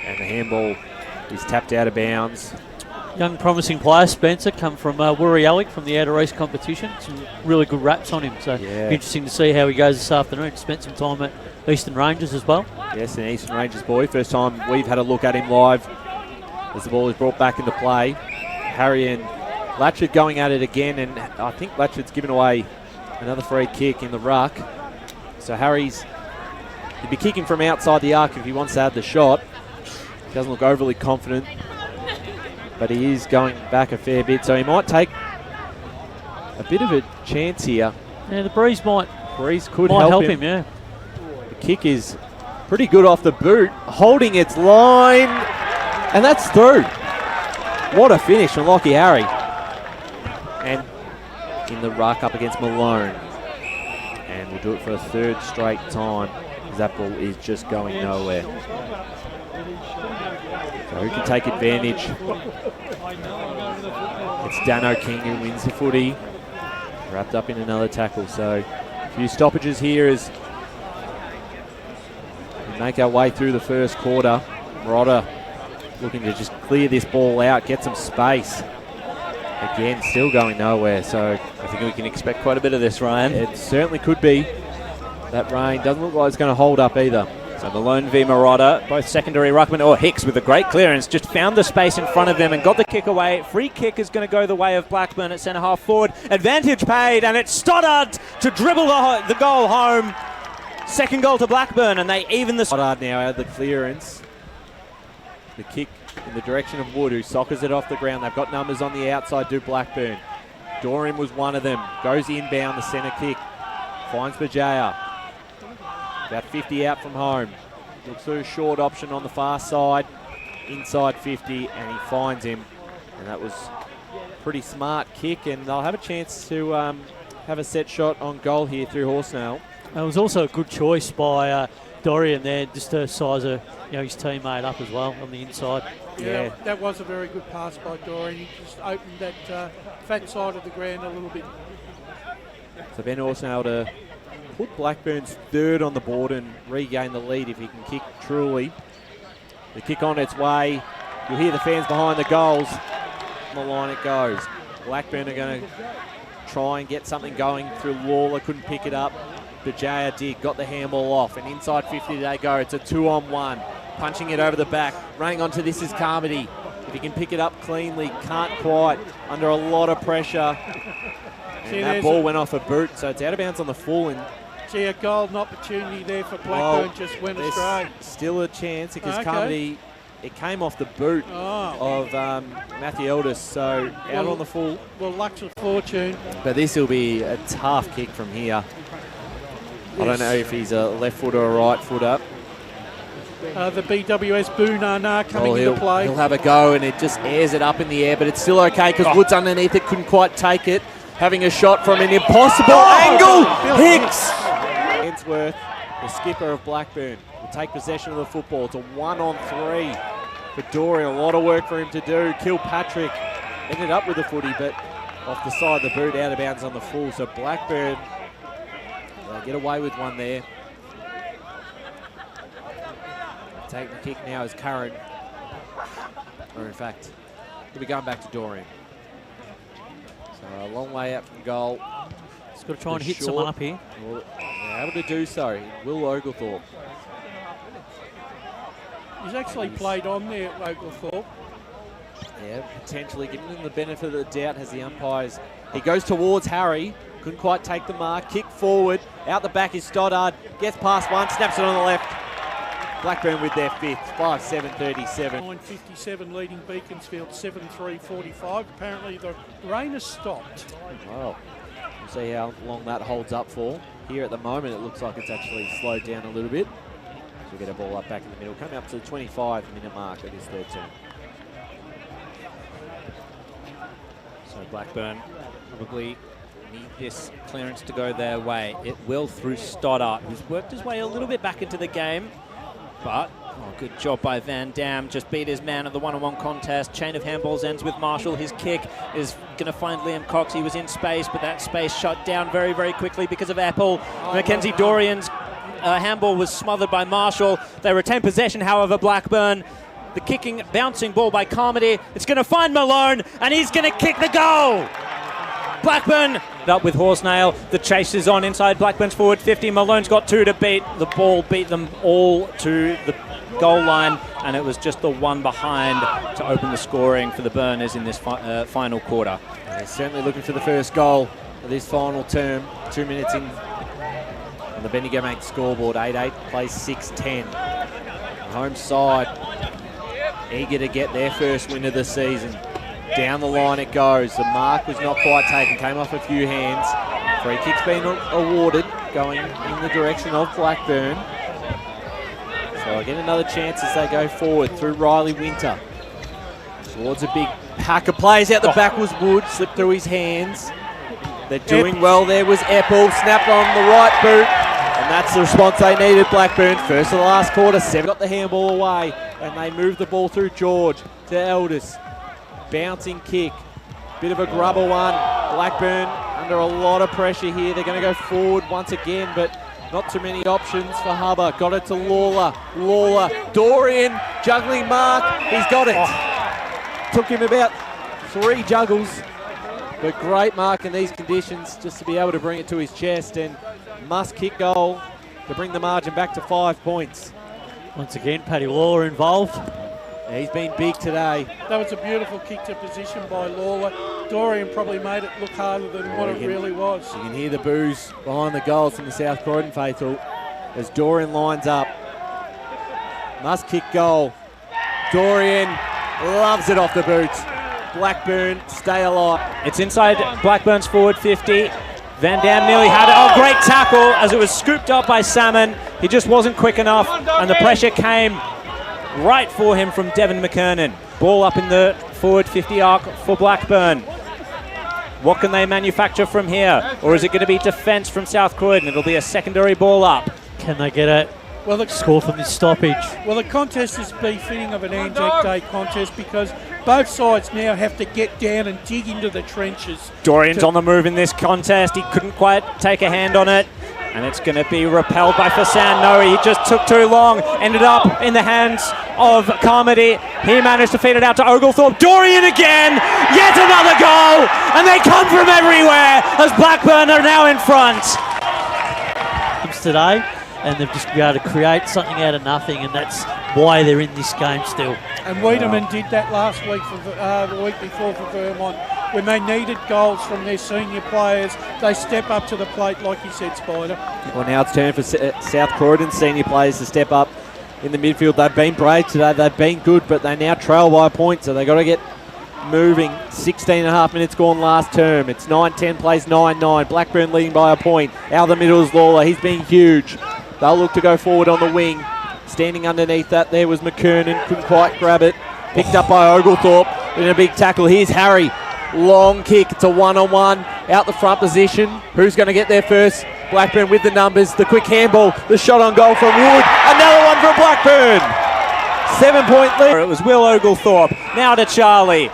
And the handball is tapped out of bounds. Young promising player, Spencer, come from Woori Alec from the Outer East competition. Some really good raps on him, so interesting to see how he goes this afternoon. Spent some time at Eastern Rangers as well. Yes, an Eastern Rangers boy. First time we've had a look at him live as the ball is brought back into play. Harry and Latchford going at it again, and I think Latchford's given away another free kick in the ruck. So Harry's, he'd be kicking from outside the arc if he wants to add the shot. He doesn't look overly confident, but he is going back a fair bit, so he might take a bit of a chance here. Yeah, the breeze could help him. Yeah. The kick is pretty good off the boot, holding its line, and that's through. What a finish from Lockie Harry. And in the ruck up against Malone. And we'll do it for a third straight time, because that ball is just going nowhere. So who can take advantage? It's Dano King who wins the footy. Wrapped up in another tackle. So a few stoppages here as we make our way through the first quarter. Marotta looking to just clear this ball out, get some space. Again, still going nowhere. So I think we can expect quite a bit of this, Ryan. It certainly could be. That rain doesn't look like it's going to hold up either. So Malone v Marotta, both secondary ruckman, or Hicks with a great clearance, just found the space in front of them and got the kick away. Free kick is going to go the way of Blackburn at centre half forward. Advantage paid, and it's Stoddard to dribble the goal home. Second goal to Blackburn, and they even the... Stoddard now had the clearance. The kick in the direction of Wood, who soccers it off the ground. They've got numbers on the outside, do Blackburn. Dorian was one of them. Goes inbound, the centre kick. Finds Bajaya. About 50 out from home. Looks through a short option on the far side. Inside 50, and he finds him. And that was a pretty smart kick, and they'll have a chance to have a set shot on goal here through Horsenale. It was also a good choice by Dorian there, just to size his teammate up as well on the inside. Yeah, that was a very good pass by Dorian. He just opened that fat side of the ground a little bit. So Ben Horsenale to put Blackburn's third on the board and regain the lead if he can kick truly. The kick on its way. You'll hear the fans behind the goals. On the line it goes. Blackburn are going to try and get something going through Lawler. Couldn't pick it up. Bajaya did. Got the handball off. And inside 50 they go. It's a 2-on-1. Punching it over the back. Running onto this is Carmody. If he can pick it up cleanly, can't quite. Under a lot of pressure. And that ball went off a boot, so it's out of bounds on the full. And a golden opportunity there for Blackburn, just went astray. Still a chance because Carmody, it came off the boot of Matthew Eldis, so out on the full. Well, luck's a fortune. But this will be a tough kick from here. Yes. I don't know if he's a left footer or a right footer. The BWS Boonana coming into play. He'll have a go, and it just airs it up in the air, but it's still okay because Wood's underneath it, couldn't quite take it. Having a shot from an impossible angle. Hicks! Ainsworth, the skipper of Blackburn, will take possession of the football. It's a 1-on-3 for Dorian. A lot of work for him to do. Kilpatrick ended up with the footy, but off the side of the boot, out of bounds on the full. So Blackburn, they get away with one there. Taking the kick now is Curran. Or in fact, he'll be going back to Dorian. So a long way out from goal. He's got to try and hit someone up here. Well, they're able to do so. Will Oglethorpe. He's actually played on there, Oglethorpe. Yeah, potentially giving him the benefit of the doubt as the umpires. He goes towards Harry. Couldn't quite take the mark. Kick forward. Out the back is Stoddard. Gets past one. Snaps it on the left. Blackburn with their fifth. 5-7-37. 9:57 leading Beaconsfield. 7-3-45. Apparently the rain has stopped. Wow. We'll see how long that holds up for. Here at the moment, it looks like it's actually slowed down a little bit. So we get a ball up back in the middle. Coming up to the 25-minute mark of this third term. So Blackburn probably need this clearance to go their way. It will through Stoddart, who's worked his way a little bit back into the game. But, good job by Van Dam. Just beat his man at the one-on-one contest. Chain of handballs ends with Marshall. His kick is going to find Liam Cox. He was in space, but that space shut down very, very quickly because of Apple. Mackenzie Dorian's handball was smothered by Marshall. They retain possession, however, Blackburn. The kicking, bouncing ball by Carmody. It's going to find Malone, and he's going to kick the goal. Blackburn up with Horsnail. The chase is on inside Blackburn's forward 50. Malone's got 2 to beat. The ball beat them all to the goal line, and it was just the one behind to open the scoring for the Burners in this final quarter. They're certainly looking for the first goal of this final term. 2 minutes in on the Bendigo Bank scoreboard. 8-8 plays 6-10. The home side eager to get their first win of the season. Down the line it goes. The mark was not quite taken, came off a few hands. Free kick's been awarded, going in the direction of Blackburn. So again, another chance as they go forward through Riley Winter. Towards a big pack of players out the back was Wood, slipped through his hands. They're doing well there was Eppel, snapped on the right boot. And that's the response they needed, Blackburn. First of the last quarter, 7 got the handball away. And they moved the ball through George to Elders. Bouncing kick. Bit of a grubber one. Blackburn under a lot of pressure here. They're going to go forward once again, but not too many options for Hubba. Got it to Lawler. Dorian juggling mark. He's got it. Took him about 3 juggles. But great mark in these conditions just to be able to bring it to his chest, and must kick goal to bring the margin back to 5 points. Once again, Paddy Lawler involved. Yeah, he's been big today. That was a beautiful kick to position by Lawler. Dorian probably made it look harder than what it really was. You can hear the boos behind the goals from the South Croydon faithful as Dorian lines up. Must kick goal. Dorian loves it off the boots. Blackburn stay alive. It's inside Blackburn's forward 50. Van Dam nearly had it. Oh, great tackle as it was scooped up by Salmon. He just wasn't quick enough, and the pressure came right for him from Devon McKernan. Ball up in the forward 50 arc for Blackburn. What can they manufacture from here? Or is it going to be defence from South Croydon? It'll be a secondary ball up. Can they get a score from this stoppage? Well, the contest is befitting of an Anzac Day contest because both sides now have to get down and dig into the trenches. Dorian's on the move in this contest. He couldn't quite take a hand on it. And it's going to be repelled by Fasan. No, he just took too long. Ended up in the hands of Carmody. He managed to feed it out to Oglethorpe. Dorian again. Yet another goal. And they come from everywhere as Blackburn are now in front. Today, and they've just been able to create something out of nothing, and that's why they're in this game still. And Wiedemann did that last week for the week before for Vermont. When they needed goals from their senior players, they step up to the plate, like you said, Spider. Well, now it's turn for South Croydon senior players to step up in the midfield. They've been brave today. They've been good, but they now trail by a point, so they've got to get moving. 16 and a half minutes gone last term. It's 9-10 plays 9-9. Blackburn leading by a point. Out the middle is Lawler. He's been huge. They'll look to go forward on the wing. Standing underneath that there was McKernan. Couldn't quite grab it. Picked up by Oglethorpe in a big tackle. Here's Harry. Long kick. It's a one-on-one. Out the front position. Who's going to get there first? Blackburn with the numbers. The quick handball. The shot on goal from Wood. Another one from Blackburn. 7-point lead. It was Will Oglethorpe. Now to Charlie.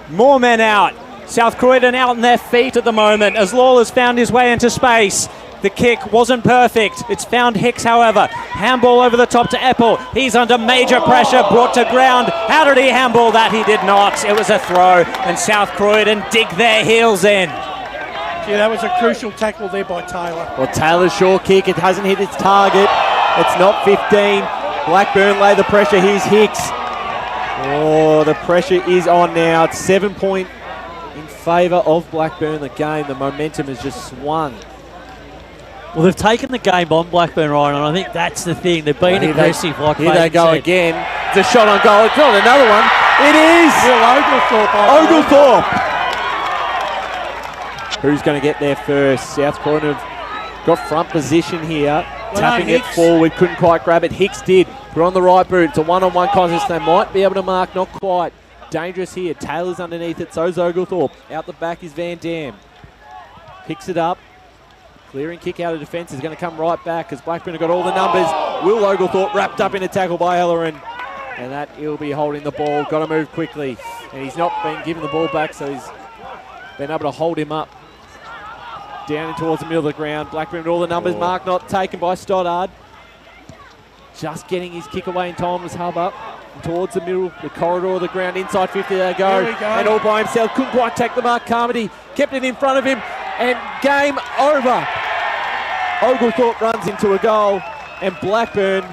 More men out. South Croydon out on their feet at the moment as Lawler's found his way into space. The kick wasn't perfect. It's found Hicks, however. Handball over the top to Eppel. He's under major pressure, brought to ground. How did he handball that? He did not. It was a throw, and South Croydon dig their heels in. Yeah, that was a crucial tackle there by Taylor. Well, Taylor's short kick. It hasn't hit its target. It's not 15. Blackburn lay the pressure. Here's Hicks. Oh, the pressure is on now. It's 7-point in favour of Blackburn. The game, the momentum has just swung. Well, they've taken the game on Blackburn, Ryan, and I think that's the thing. They've been aggressive, like here they go said. again. It's a shot on goal. It's not another one. It is Oglethorpe. Who's going to get there first? South Croydon have got front position here. Tapping it forward. Couldn't quite grab it. Hicks did. Put on the right boot. It's a one-on-one contest. They might be able to mark. Not quite. Dangerous here. Taylor's underneath it. So's Oglethorpe. Out the back is Van Dam. Picks it up. Clearing kick out of defence is going to come right back as Blackburn have got all the numbers. Will Oglethorpe wrapped up in a tackle by Ellerin. And that he'll be holding the ball. Got to move quickly. And he's not been given the ball back, so he's been able to hold him up. Down and towards the middle of the ground. Blackburn with all the numbers. Mark not taken by Stoddard. Just getting his kick away in time was Hubba. towards the middle, the corridor of the ground, inside 50 they go. There we go. And all by himself, couldn't quite take the mark. Carmody kept it in front of him, and game over. Oglethorpe runs into a goal, and Blackburn